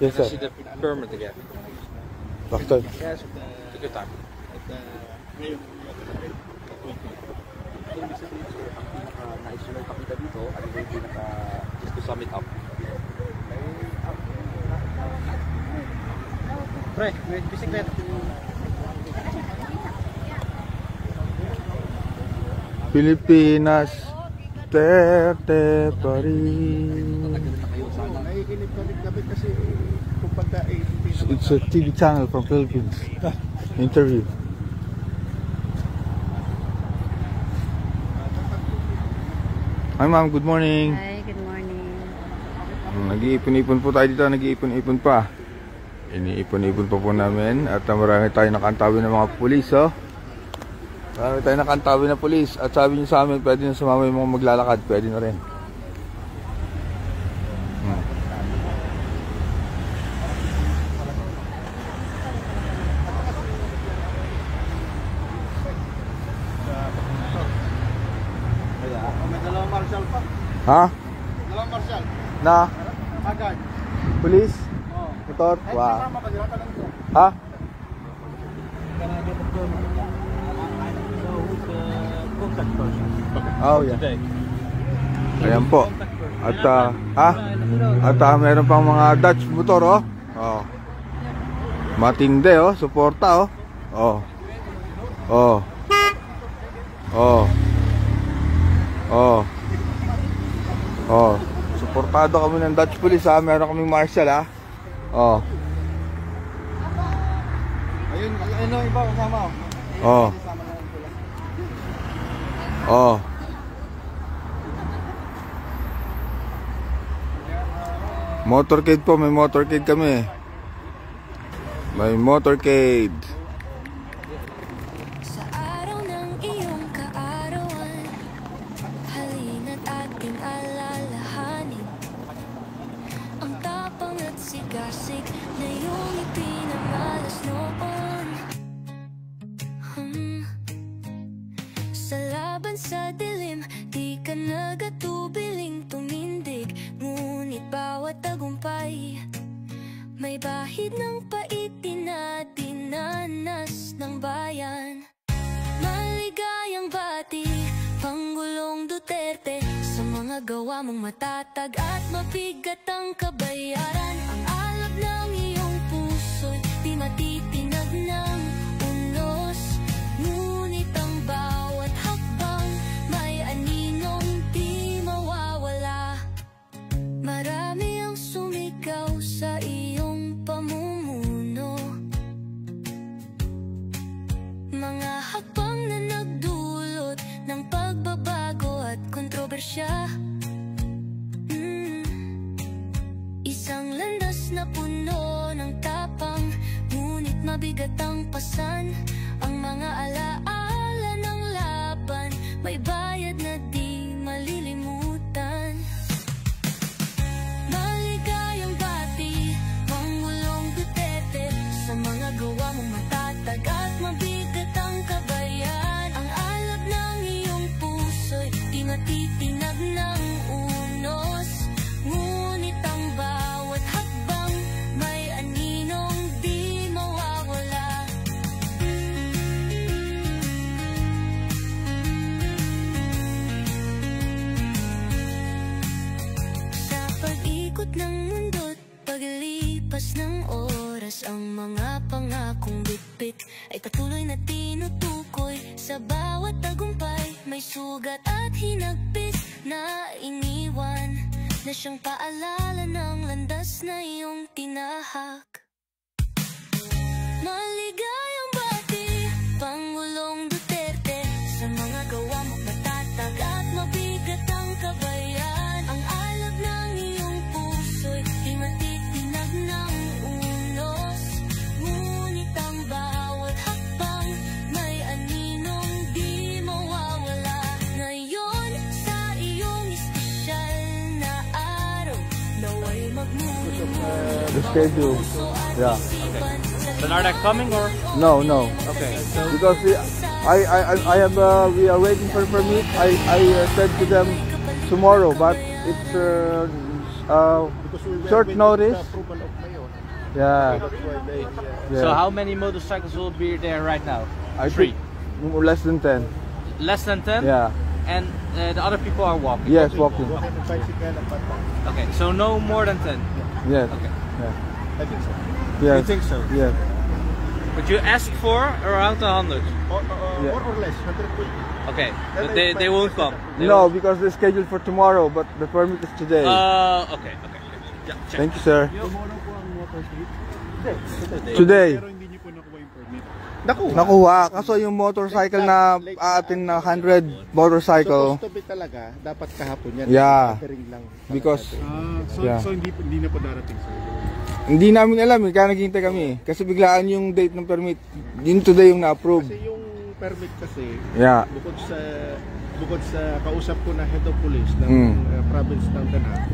Yes, sir. See the permit again. Doctor. Yes, take your time. Na-isolate pa kita dito at hindi just to sum it up. Pre, wait, bisikleta. Pilipinas, terte pa rin. It's a TV channel from Philippines. Interview. Hi ma'am, good morning. Hi, good morning. Nag-iipon-ipon po tayo dito, nag-iipon-ipon pa. Iniipon-ipon pa po namin at marami tayo nakantabi ng mga pulis, oh. Marami tayo nakantabi na pulis at sabi niyo sa amin pwede na sumama yung mga maglalakad, pwede na rin. May dalawang marshal pa. Ha? Dalawang marshal. Na? Agad. Pulis? Oo. Motor? Wow. Kasama ka nila lang ito. Ha? Oh, yeah. Ayan po. At meron pang mga Dutch motor, oh. Oh. Matindi, oh. Suporta, oh. Oh. Oh. Oh. Oh. Oh. Suportado kami ng Dutch police, ha. Meron kaming marshal, ha. Oh. Ayun, ano iba kasama, oh. Oh. Oh. Motorcade po, may motorcade kami. May motorcade. Sa araw ng iyong kaarawan, halina't ating alalahanin ang tapang at sigasig na iyong ipinamalas noon. Sa laban sa dilim, di ka nagatubiling tumindig. Ngunit bawat tagumpay, may bahid ng pait na dinanas ng bayan. Maligayang bati, Pangulong Duterte, sa mga gawa mong matatag at mabigat ang kabayaran. Ang alab ng iyong puso'y di matitinag ng unos. Ngunit ang bawat hakbang may aninong di mawawala. Marami ang sumigaw sa iyong pamumuno, mga hakbang na nagdulot ng pagbabago at kontrobersya. Isang landas na puno ng tapang, ngunit mabigat ang pasan. Ang mga alaala ng laban, may bayad na di malilimutan. Maligayang bati, Pangulong Duterte, sa mga gawa mong matatag at mabigat ang kabayan. Ang alab ng iyong puso'y di matitinag ng unos. Ngunit ang bawat hakbang may aninong di mawawala. Sa pag-ikot ng mundo't paglipas ng oras, ang mga pangakong bitbit ay patuloy na tinutukoy. Sa bawat tagumpay may sugat at hinagpis na iniwan, na siyang paalala ng landas na iyong tinahak. Maligayang bati, Pangulong Duterte, sa mga gawa mong matatag at mabigat ang kabayan. Ang alab ng iyong puso'y di matitinag ng unos. Ngunit ang bawat hakbang may aninong di mawawala. Ngayon sa iyong espesyal na araw, naway magmumuni. The schedule. Yeah. Then are they coming or? No, no. Okay. So Because I have we are waiting for permit. I said to them tomorrow, but it's short notice. Yeah. So Yeah. how many motorcycles will be there right now? I 3. think less than 10. Less than 10? Yeah. And the other people are walking? Yes, walking. Okay, so no more than 10? Yes. Okay. Yeah. I think so. Yes. I think so. Yes. But you asked for around 100? Yeah. More or less, 120. Okay, but they won't come? They No, won't- because they're scheduled for tomorrow, but the permit is today. Okay. Yeah, check. Thank you, sir. Tomorrow po ang motor street? Today. Pero hindi niyo po nakuha yung permit. Nakuha. Kaso yung motorcycle na atin na 100 motorcycle. Supposed to be talaga, dapat kahapon yan. Yeah. Offering lang. Because Yeah. So hindi na po darating sir. hindi namin alam kaya naghihintay kami. Kasi biglaan yung date ng permit. Yun today yung na-approve. Kasi yung permit kasi, Yeah. bukod sa kausap ko na head of police ng province ng Danang,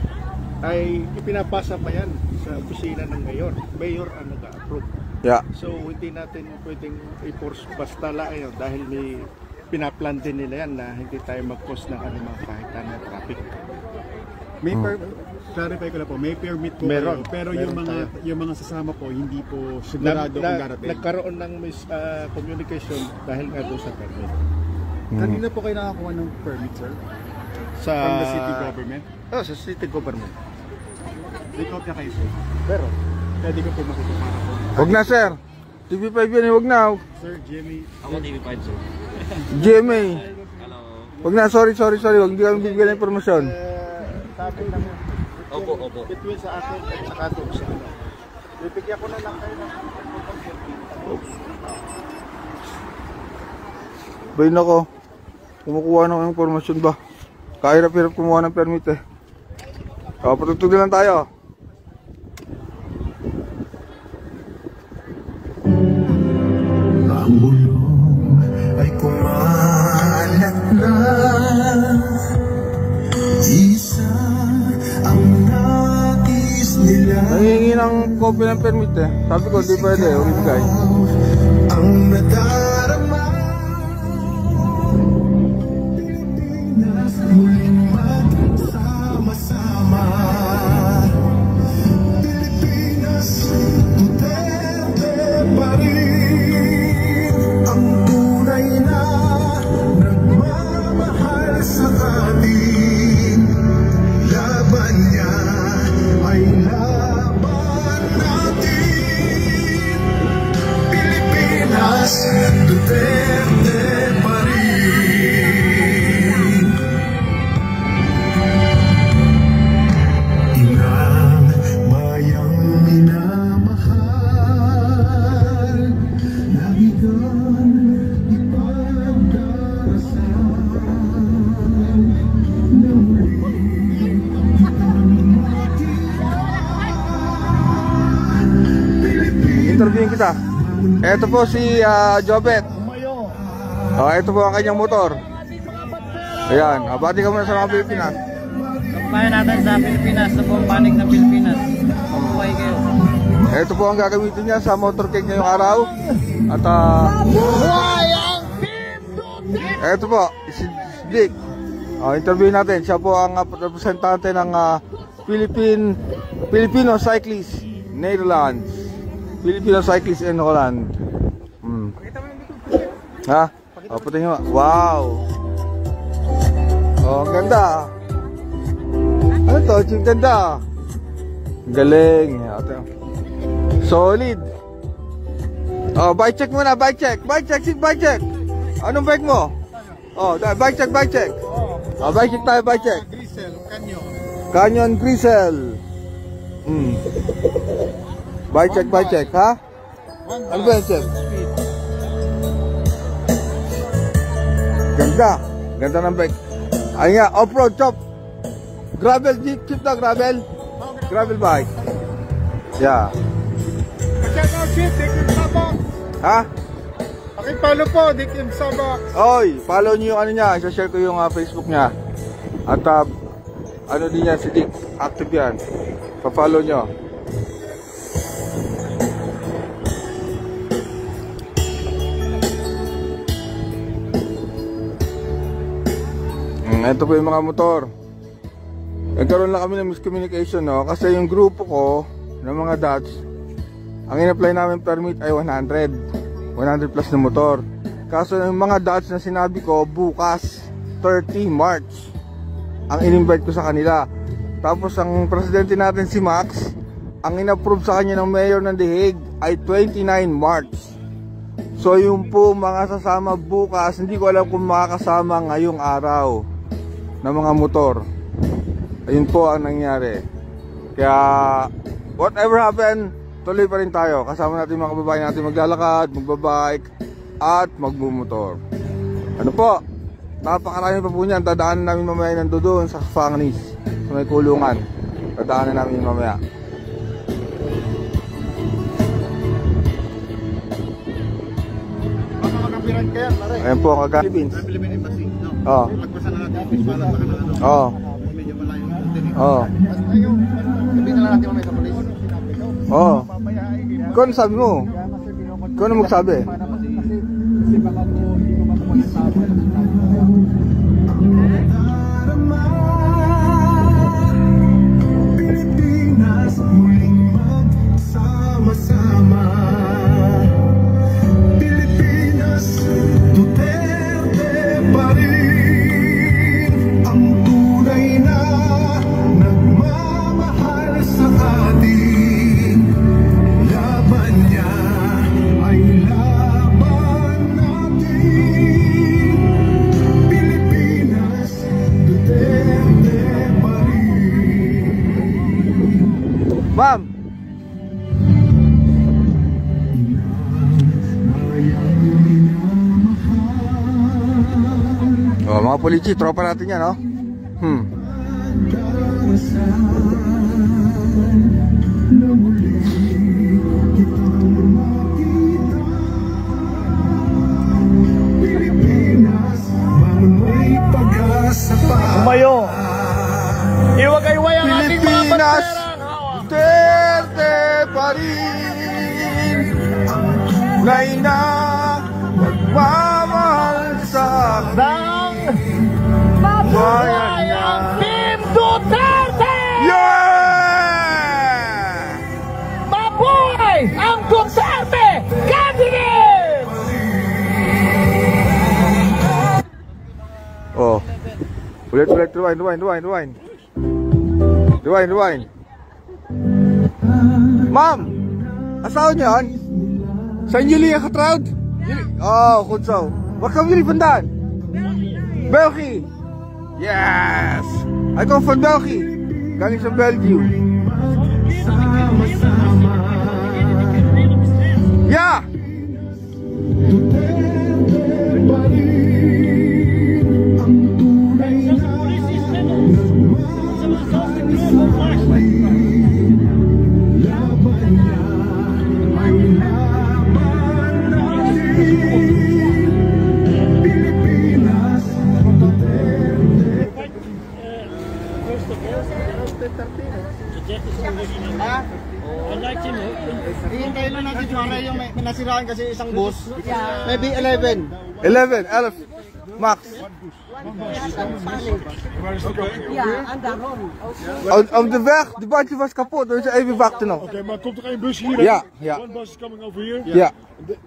ay ipinapasa pa yan sa opisina ng mayor. Mayor ang nag-approve. Yeah. So hindi natin pwedeng i-force basta lang yun dahil may pinaplan din nila yan na hindi tayo mag-cause ng anumang kahitan na traffic. May clarify ko lang po, may permit po Meron. kayo, pero Meron yung mga sasama po hindi po sigurado kung darating. Nagkaroon ng communication dahil nga doon sa permit. Kanina po kayo nakakuha ng permit, sir? Sa From the city government? Oh, sa city government. May kopya kayo, sir? Pero Pwede ko po makikita po. Wag na, sir. TV5 yan, wag na. Sir, Jimmy, Ako TV5, sir. GMA. Hello. Wag na, sorry. Wag hindi kami bibigyan ng informasyon. sabi ng Opo. between sa akin at saka doon sa ano. Bibigyan ko na lang kayo ng Bay nako. Kumukuha ng informasyon ba? Kahirap-hirap kumuha ng permit eh. Patutog na lang tayo. Ang bulong ay kumalat na. Isa ang nais nila. Nangihingi ng copy ng permit eh. Sabi ko, di pwede. Huwag ibigay. Ang nadarama. Pilipinas muling magsama-sama. Pilipinas, Duterte pa rin. Ang tunay na nagmamahal sa atin. Laban niya ay laban natin. Pilipinas, Duterte pa rin. Inang bayang minamahal, lagi kang ipagdarasal. Na muli Interviewin kita. Ito po si Jobet. Ito po ang kanyang motor. Ayan, abati ka muna sa mga Pilipinas. Kampayan natin sa Pilipinas, sa buong panig ng Pilipinas. Mabuhay kayo. Ito po ang gagamitin niya sa motorcade ngayong araw. At ito po, si Dick. Interview natin. Siya po ang representante ng Filipino Cyclists Netherlands. Filipino Cyclists in Holland. Ha? Patingin mo. Wow! Ang ganda. Ano to? Ang ganda. Galing. Solid. Bike check muna, bike check. Bike check. Anong bike mo? Bike check. Bike check tayo, bike check. Grisel, Canyon Grisel. Bike check, ha? Ano ba yung check? Ganda ng bike. Ay nga, off-road, chop. Gravel, jeep na gravel. Gravel bike. Yeah. Check out shit, Dick Im Sabak. Ha? Pakipalo po, Dick Im Sabak. Oy, follow niyo yung ano niya. Isa-share ko yung Facebook niya. At ano din yan, si Dick. Active yan. Pa-follow niyo. Ito po yung mga motor. Nagkaroon lang kami ng miscommunication, no? Kasi yung grupo ko ng mga Dutch Ang in-apply namin permit ay 100 plus na motor. Kaso yung mga Dutch na sinabi ko, bukas 30 March ang in-invite ko sa kanila. Tapos ang presidente natin si Max, ang in-approve sa kanya ng mayor ng The Hague ay 29 March. So yung po mga sasama bukas, hindi ko alam kung makakasama ngayong araw ng mga motor. Ayun po ang nangyari. Kaya whatever happen, tuloy pa rin tayo. Kasama natin mga kababayan natin maglalakad, magbabike at magmumotor. Ano po, napakarami pa po niyan. Dadaanan namin mamaya nando doon sa Fangnis, sa may kulungan. Dadaanan namin mamaya. Baka makapiran kaya, pare. Ayan po ang Philippines. Philippine Embassy, no? Oo. Lagpasan na natin office para baka na ano. Oo. Medyo malayo yung content. Oo. Ayaw, sabihin na lang natin mamaya sa police. Oo. Ikaw ano sabi mo? Ikaw ano magsabi? Pilipinas, muling magsama-sama. Pilipinas, Duterte pa rin ang tunay na nagmamahal sa atin. Laban niya ay laban natin. Pilipinas, Duterte pa rin. Ma'am! Oh, mga polisi, tropa natin yan, no? Pilipinas, may pag-asa pa. Umayo! Iwag-iway ang ating mga Pilipinas, bandera! Duterte pa rin. Naina, magmamahal sa Nang bayan mabuhay niya. ang Team Duterte! Yeah! Mabuhay ang Duterte Cabinet! Oh. Ulit, rewind. Rewind. Ma'am! Asawa niyo yan? Saan jullie je getrouwd? Oh, goed zo. Waar komen jullie vandaan? België. Yes! Hij komt van België. Galing sa Belgium. Ja! Hihintayin lang natin para yung may nasiraan kasi isang bus. Maybe 11. 11. Max. Op de weg, de bandje was kapot, dus even wachten nog. Oké, maar komt er één bus hier? Ja, ja. One bus is coming over here. Ja.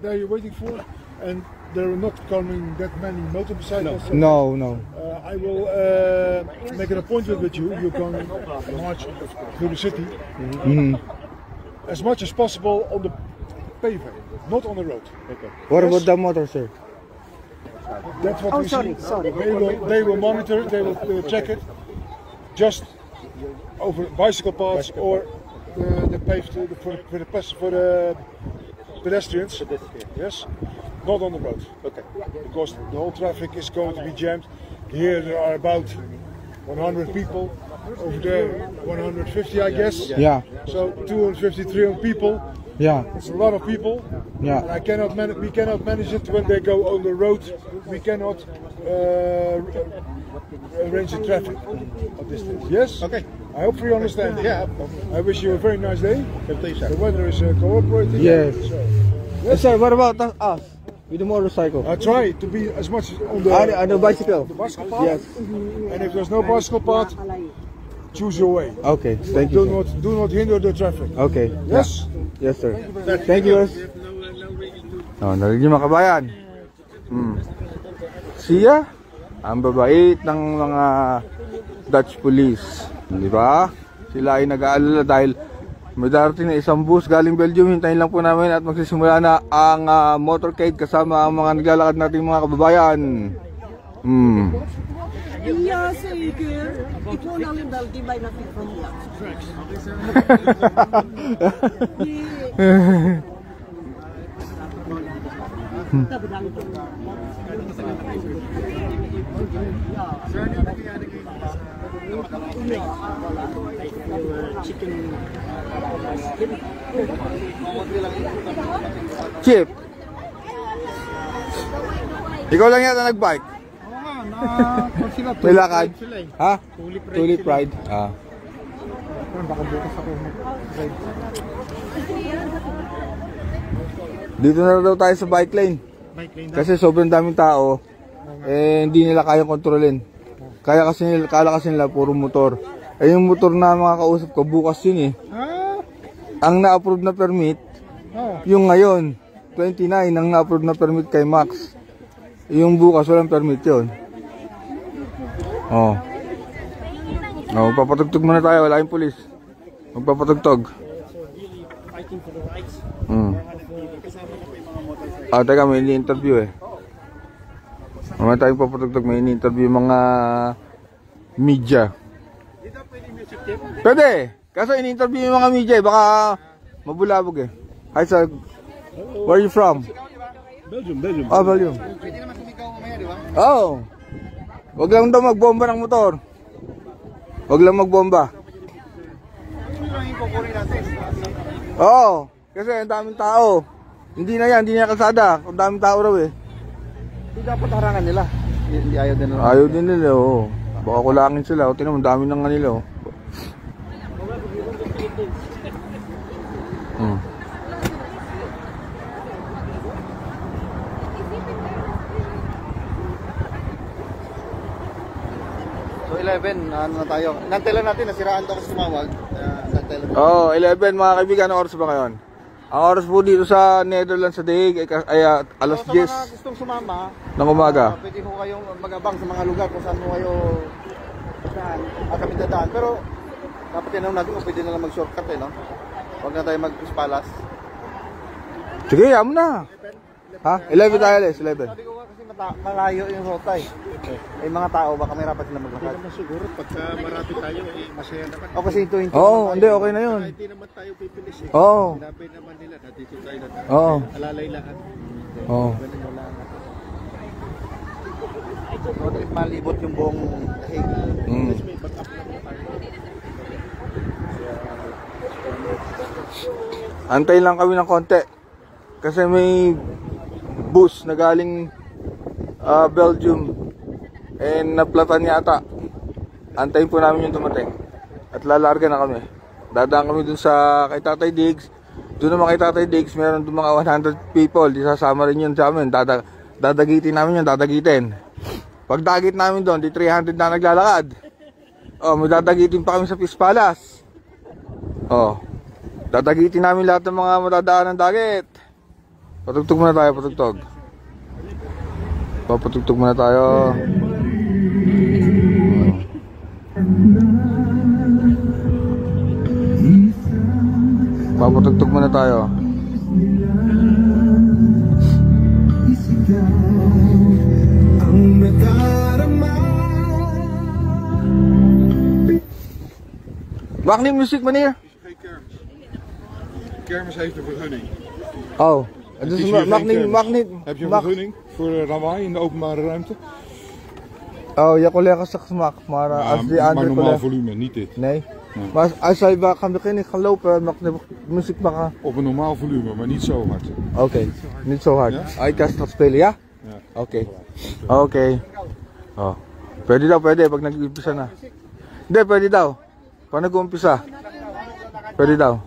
There you're waiting for, and there are not coming that many motorcycles. No. I will make an appointment with you. You can march through the city as much as possible on the pavement, not on the road. Okay. What about the motor, sir? That's what we see. They will monitor. They will check it. Just over bicycle paths or the paved for the pedestrians. Yes, not on the road. Okay. Because the whole traffic is going to be jammed. Here there are about 100 people. Over there 150, I guess. Yeah. So 250, 300 people. Yeah. It's a lot of people. Yeah. And we cannot manage it when they go on the road. We cannot arrange the traffic at this stage. Yes? Okay. I hope you understand. Yeah. I wish you a very nice day. The weather is cooperating. Yes. So, Yes, sir, what about us? With the motorcycle? I try to be as much on the On the bicycle? the bicycle path. Yes. And if there's no bicycle path, choose your way. Okay, thank you. Do not hinder the traffic. Okay. Yes? Yes, sir. Thank you, boss. Oh, narinig niyo mga kabayan. Siya, ang babait ng mga Dutch police. Di ba? Sila ay nag-aalala dahil may darating na isang bus galing Belgium. Hintayin lang po namin at magsisimula na ang motorcade kasama ang mga naglalakad nating mga kababayan. Ja, zeker. Ik woon al in België, bijna 400 jaar. Dat bedankt. Chip, ikaw lang yata nag-bike? May lakad? Ha? Tulip ride? Ah. Dito na daw tayo sa bike lane. Kasi sobrang daming tao. Eh, hindi nila kayang kontrolin. Kala kasi nila puro motor. Eh, yung motor na mga kausap ko, bukas yun eh. Ang na-approve na permit, yung ngayon, 29, ang na-approve na permit kay Max. Yung bukas, walang permit yun. Oh. Oh, papatugtog muna tayo, wala yung pulis. Magpapatugtog. Ah, teka, may ini-interview eh. Mamaya tayong papatugtog, may ini-interview mga media. Pwede! Kaso ini-interview yung mga media eh, baka mabulabog eh. Hi sir, where are you from? Belgium. Ah, Belgium. Oh. Wag lang daw magbomba ng motor. Wag lang magbomba. Oo. Kasi ang daming tao. Hindi na kalsada. Ang daming tao raw eh. Hindi dapat harangan nila. Hindi ayaw din nila. Ayaw din nila, oo. Baka kulangin sila. O, tingnan mo, dami ng kanila, oh. So 11, ano na tayo? Nantelan natin, nasiraan to kasi tumawag. Oh, 11 mga kaibigan, anong oras ba ngayon? Ang oras po dito sa Netherlands sa Daig ay alas 10 sa mga gustong sumama ng umaga. Pwede ho kayong mag-abang sa mga lugar kung saan mo kayo kami dadaan. Pero dapat yan natin kung pwede na lang mag-shortcut eh, no? Huwag na tayo mag-ispalas. Sige, yaman na. Ha? 11 tayo, Les, 11. Sabi ko kasi malayo yung rota eh. Eh mga tao, baka may rapat sila maglakad. Hindi naman siguro, pagka marami tayo, masaya naman. O kasi hinto-hinto. Oo, hindi, okay na yun. Hindi naman tayo pipilis eh. Oo. Sinabi naman nila na dito tayo na Oo. alalay lahat. Oo. Ganun wala nga. So, malibot yung buong dahig. Antay lang kami ng konti. Kasi may bus na galing Belgium and naplatan yata. Antayin po namin yung dumating at lalarga na kami. Dadaan kami dun sa kay Tatay Diggs. Doon naman kay Tatay Diggs meron dun mga 100 people. Di sasama rin yun sa amin. Dadagitin namin yun, dadagitin. Pag dagit namin doon, di 300 na naglalakad. Oh, may dadagitin pa kami sa Peace Palace. Oh, dadagitin namin lahat ng mga madadaan ng dagit. Patugtog muna tayo, patugtog. Papatugtog muna tayo. Papatugtog muna tayo. Magnet muziek, meneer? Geen kermis. Kermis heeft een vergunning. Oh, Het dus is hier geen magnet. kermis. Heb je een vergunning voor lawaai in de openbare ruimte? Oh, je collega's zegt smak, maar als die maar andere normaal collega... volume, niet dit. Nee. Maar als jij gaan beginnen, gaan lopen, mag de muziek maken. Op een normaal volume, maar niet zo hard. Oké, niet zo hard. Ja? Ik kan straks spelen, ja? Ja. Oké. Oké. Oh. Pwede daw, pwede, pag nag-umpisa na. Hindi, pwede daw. Pag nag-umpisa. Pwede daw.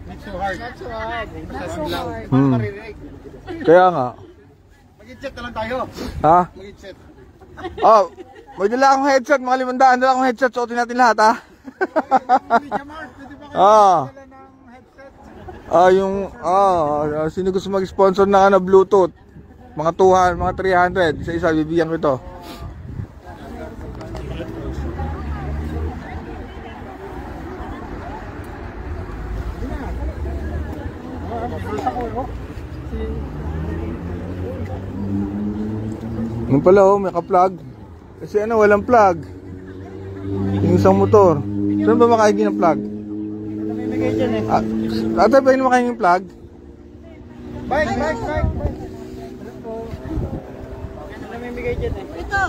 Not so hard. Kaya nga. Mag-headset na lang tayo. Ha? Mag-headset. Oh, may dala akong headset, mga 500. Dala akong headset, suotin natin lahat, ha? Sino gusto mag-sponsor na ano, Bluetooth? Mga 200, mga 300. Isa-isa, bibigyan ko ito. Yung pala oh, may ka-plug. Kasi ano, walang plug. Yung isang motor. Saan ba makaigin ng plug? Namimigay dyan eh. Ate, ba yung makaigin ng plug? Bike. Namimigay dyan eh. Ito.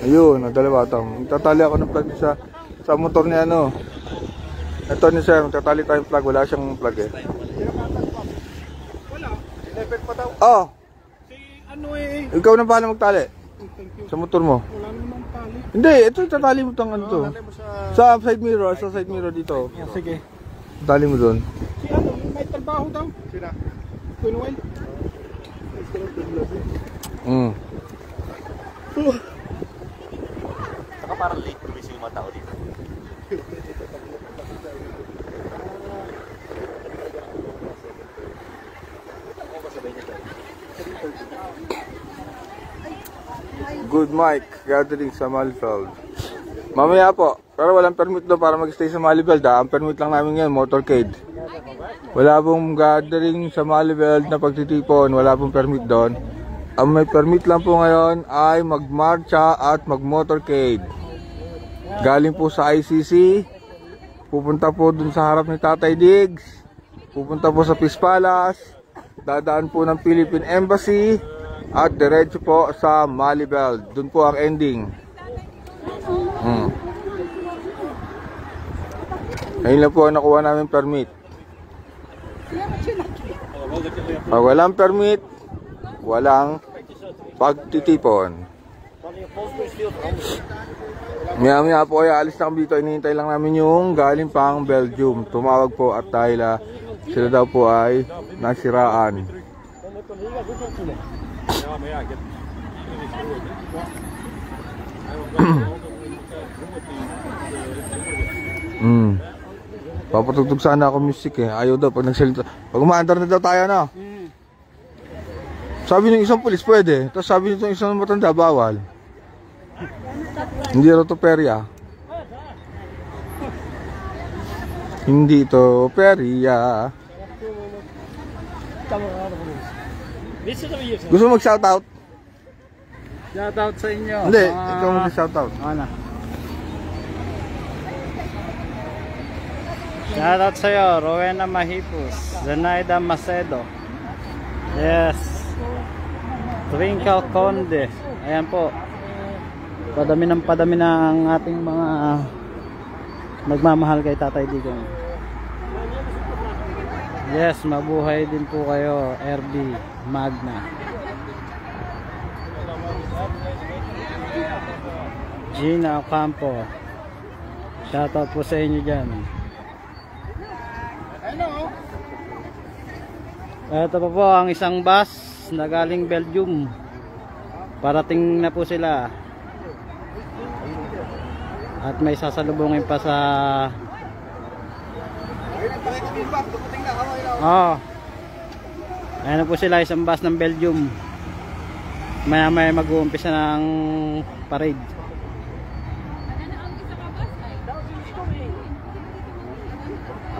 Ayun, dalawa ito. Magtatali ako ng plug sa motor niya ano. Ito ni sir, magtatali tayong plug. Wala siyang plug eh. Wala. Level pa daw. Oh, Si ano eh. ikaw na bahala magtali. Sa motor mo. Wala namang tali. Hindi, ito tatali mo itong ano to. Tali mo sa... Sa side mirror dito. Sige. Tali mo doon. Si ano, may trabaho daw. Sina? Kuya Noel. Saka parang late tumis yung mga tao dito. Good Mike, gathering sa Malifield. Mamaya po, pero walang permit doon para mag-stay sa Malifield ha. Ang permit lang namin ngayon, motorcade. Wala pong gathering sa Malifield na pagtitipon, wala pong permit doon. Ang may permit lang po ngayon ay magmarcha at mag-motorcade. Galing po sa ICC, pupunta po dun sa harap ni Tatay Diggs, pupunta po sa Peace Palace, dadaan po ng Philippine Embassy, at diretso po sa Malifield. Doon po ang ending. Ngayon lang po ang nakuha namin permit. Pag walang permit, walang pagtitipon. Maya po ay alis na kami dito. Inihintay lang namin yung galing pang Belgium. Tumawag po at dahil sila daw po ay nasiraan. Papatugtog sana ako music eh. Ayaw daw pag nagsalita. Pag umaandar na daw tayo na. Sabi ng isang pulis pwede. Tapos sabi nitong isang matanda bawal. Hindi ito perya. Hindi ito perya. Gusto mo mag-shoutout? Shoutout sa inyo. Hindi, ikaw mag-shoutout. Ano? Shoutout sa'yo, Rowena Mahipus, Zenaida Macedo. Yes. Twinkle Conde. Ayan po. Padami na ang ating mga nagmamahal kay Tatay Digong. Yes, mabuhay din po kayo, RB Magna. Gina Ocampo. Shoutout po sa inyo dyan. Ito pa po ang isang bus na galing Belgium. Parating na po sila. At may sasalubungin pa sa ayan na po sila, isang bus ng Belgium. Maya maya mag-uumpisa ng parade.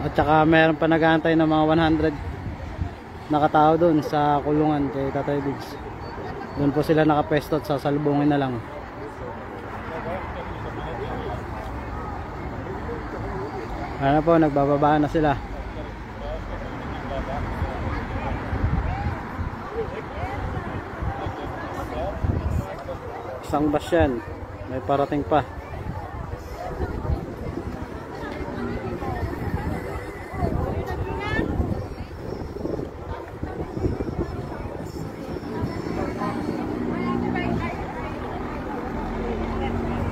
At saka mayroon pa nag-aantay ng mga 100 nakatao doon sa kulungan kay Tatay Diggs. Doon po sila nakapwesto at sasalubungin na lang. Ano po, nagbababa na sila. Isang bus yan, may parating pa.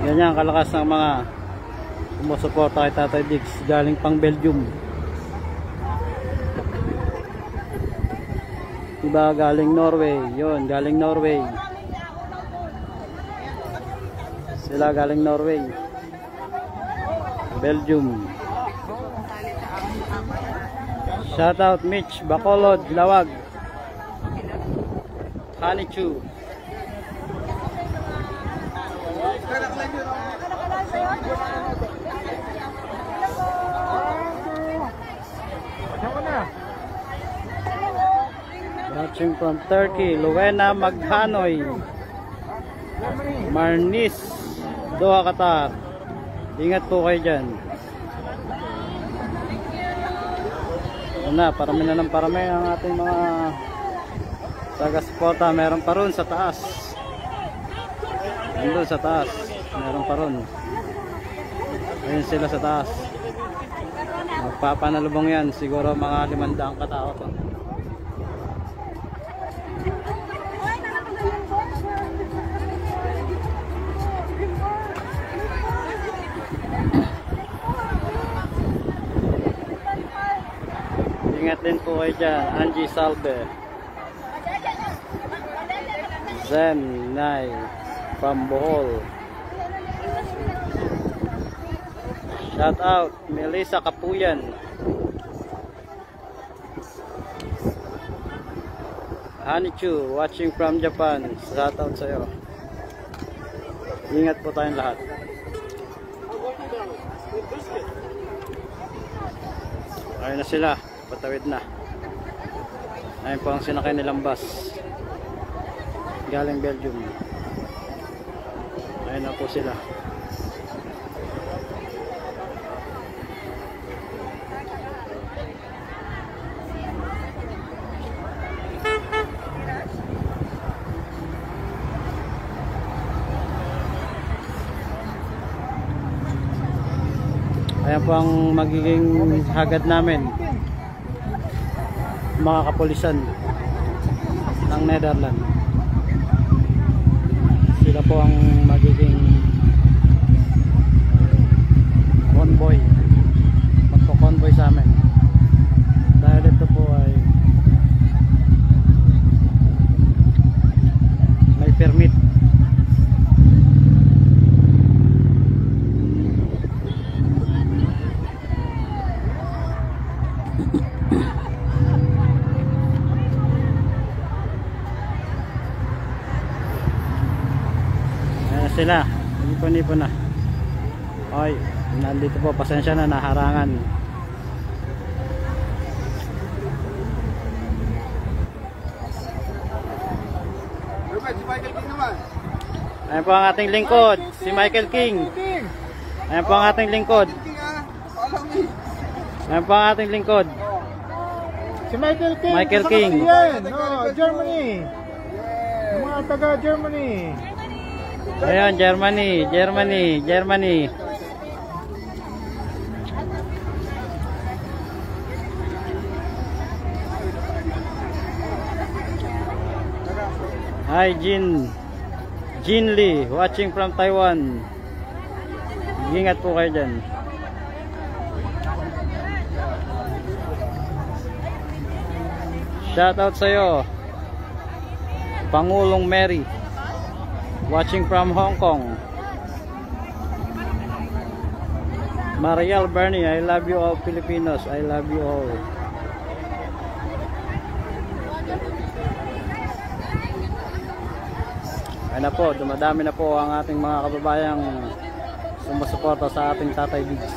Yan yan, kalakas ng mga sumusuporta kay Tatay Diggs galing pang Belgium. Iba galing Norway, yon galing Norway. Sila galing Norway, Belgium. Shoutout Mitch, Bacolod, Lawag, Hanichu. Watching from Turkey, Luwena Maghanoy, Marnis, Doha, Qatar. Ingat po kayo dyan. Parami na ng parami ang ating mga taga-suporta. Meron pa ron sa taas. Nandun sa taas. Meron pa ron. Ayun sila sa taas. Magpapanalubong yan. Siguro mga 500 katao to. Ingat din po kayo dyan. Angie Salve, Zen Nay from Bohol. Shout out Melissa Kapuyan, Hanichu watching from Japan. Shout out sa'yo. Ingat po tayong lahat. Ayun na sila, patawid na. Ayun po ang sinakay nilang bus galing Belgium. Ayun na po sila. Ayan po ang magiging hagad namin, mga kapulisan ng Netherlands. Sila po ang magiging convoy, magpo-convoy sa amin dahil ito po ay may permit. Sila, nipon-nipon na. Oy, nandito po, pasensya na, naharangan. Ayan po ang ating lingkod, si Michael King. Ayan po ang ating lingkod. Ayan po ang ating lingkod, Si Michael King. Michael King. Germany. Mga taga Germany. Ayun, Germany, Germany, Germany. Hi, Jin Lee, watching from Taiwan. Ingat po kayo dyan. Shout out sa'yo, Pangulong Mary, watching from Hong Kong. Mariel Bernie, I love you all Filipinos. I love you all. Ayun na po, dumadami na po ang ating mga kababayang sumusuporta sa ating Tatay Diggs.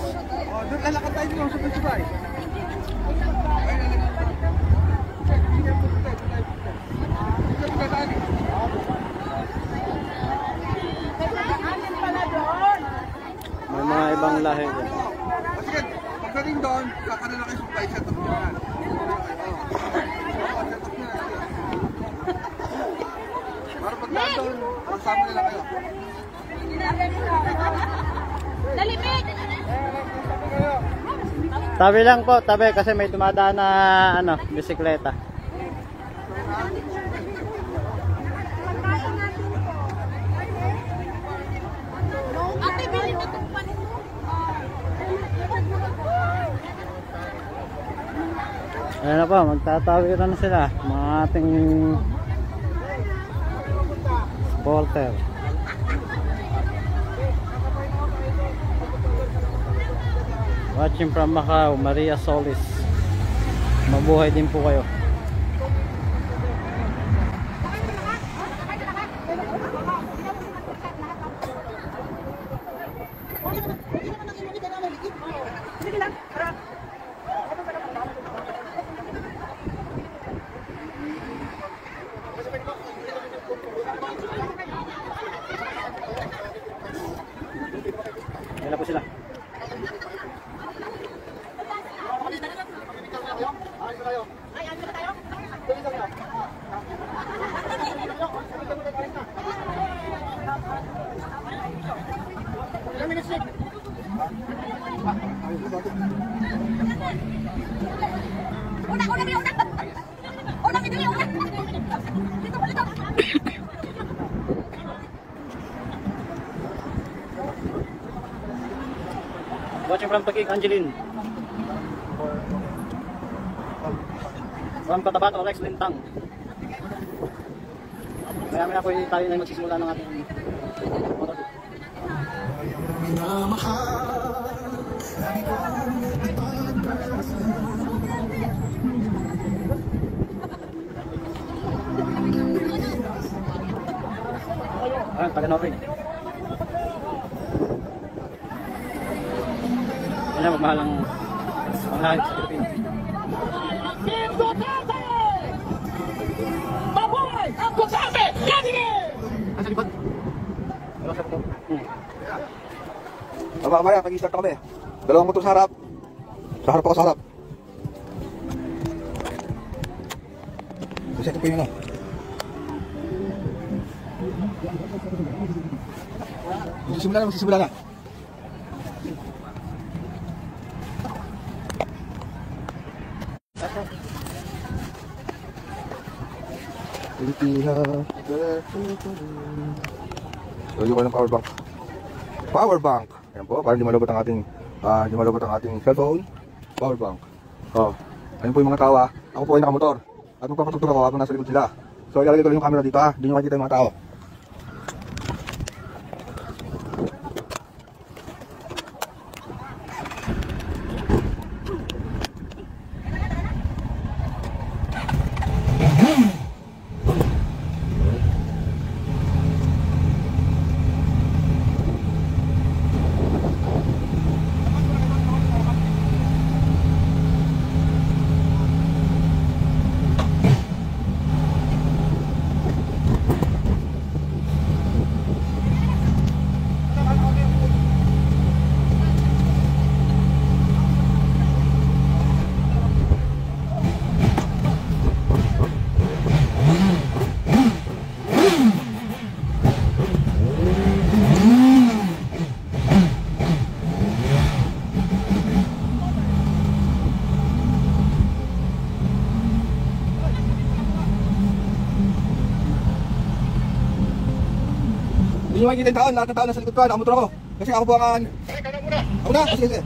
Doon lalakad tayo dito sa Pagkabay. May mga ibang lahi din. Sige, pagdating doon, kakaroon na kayo supply set up nyo. Para pagdating doon, kasama nila kayo. Tabi lang po, tabi kasi may dumadaan na bisikleta. Ayan na po, magtatawiran na sila, mga ating supporter. Watching from Macau, Maria Solis. Mabuhay din po kayo. Ayan na po sila. Watching from Taguig, Angeline. From Cotabato, Rex Lintang. Maya po tayo na magsisimula ng ating motor. Ayan, taga-Norway. Yan ang magmahalang panghain sa Pilipinas. Mabuhay ang Duterte! Katigin! Nasa likod. Tama kamaya, mag-i-start na kami. Dalawang motor sa harap. Sa harap ako sa harap. Kasi ito po yung ano. Magsisimula na. So, yung ng power bank. Power bank. Ayan po, para hindi malabot ang ating cellphone. Power bank. Oh, ayun po yung mga tao. Ako po ay nakamotor. At magpapatugtog ako habang nasa likod sila. So, ilalagay ko lang yung camera dito ha. Hindi nyo makikita yung mga tao. Hindi nyo makikita yung taon, lahat ng taon nasa likod ko, nakamotor ako. Kasi ako po ang... Ako na? Sige.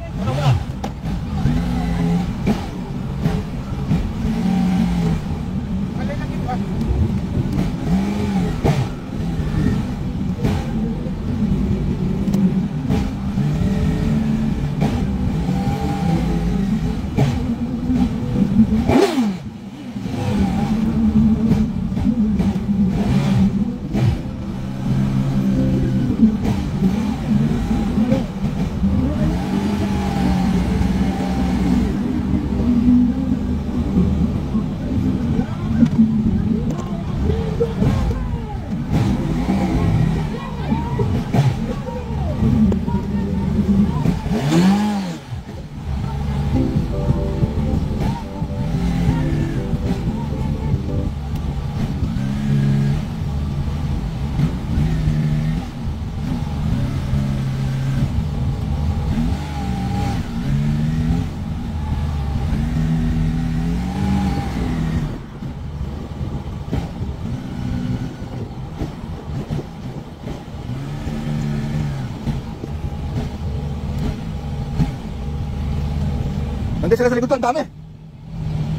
Nandiyan sila sa likod to, ang dami.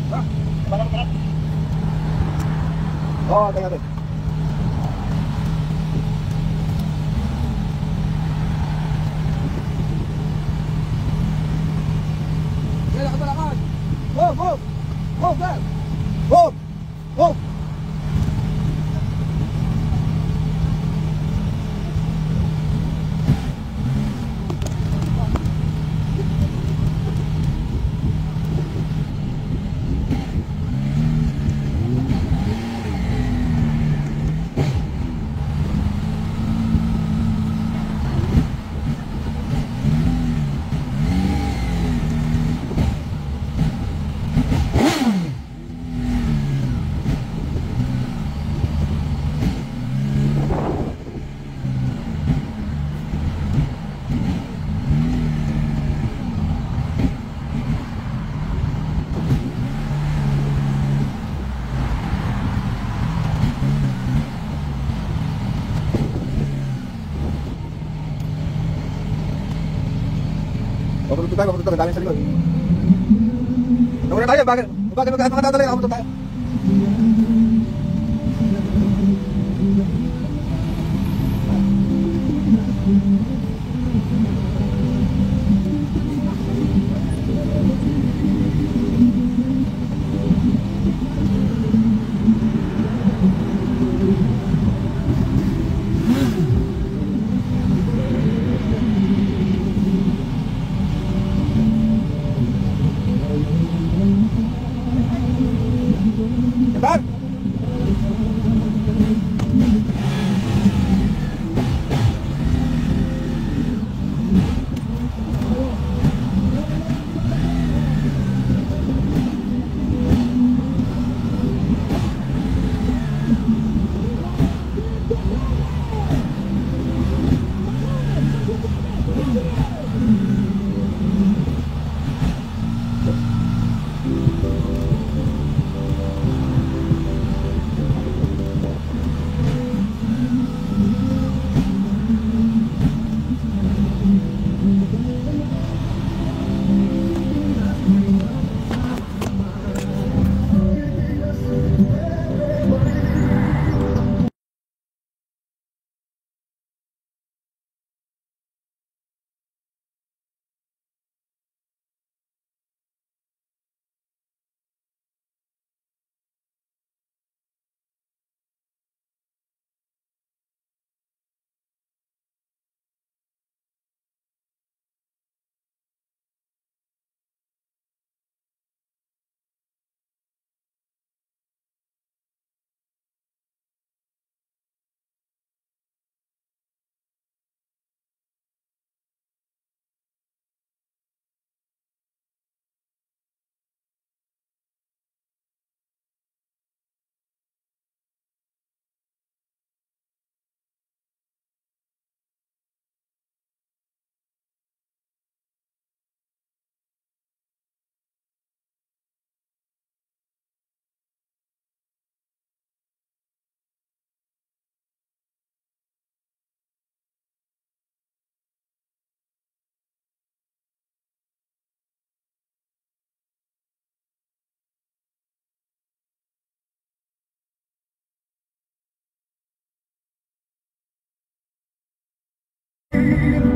Ha? Oo, tingnan natin. Papunta tayo, dami sa likod. Nauna tayo, bakit magkatatalag ako, papunta tayo. Cepat!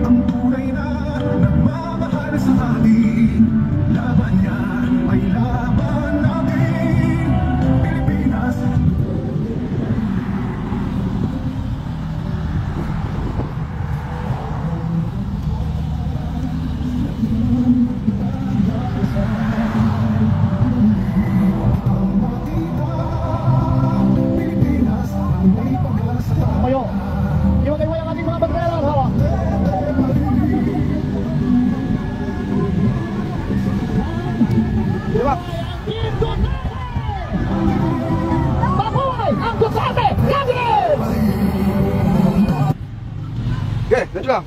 Ang tunay na nagmamahal sa atin, laban niya ay laban natin, Pilipinas. Kayo, iwagay-way ang ating mga bagay hawa. Diba? Mabuhay ang Duterte Cabinet! Okay, let's go.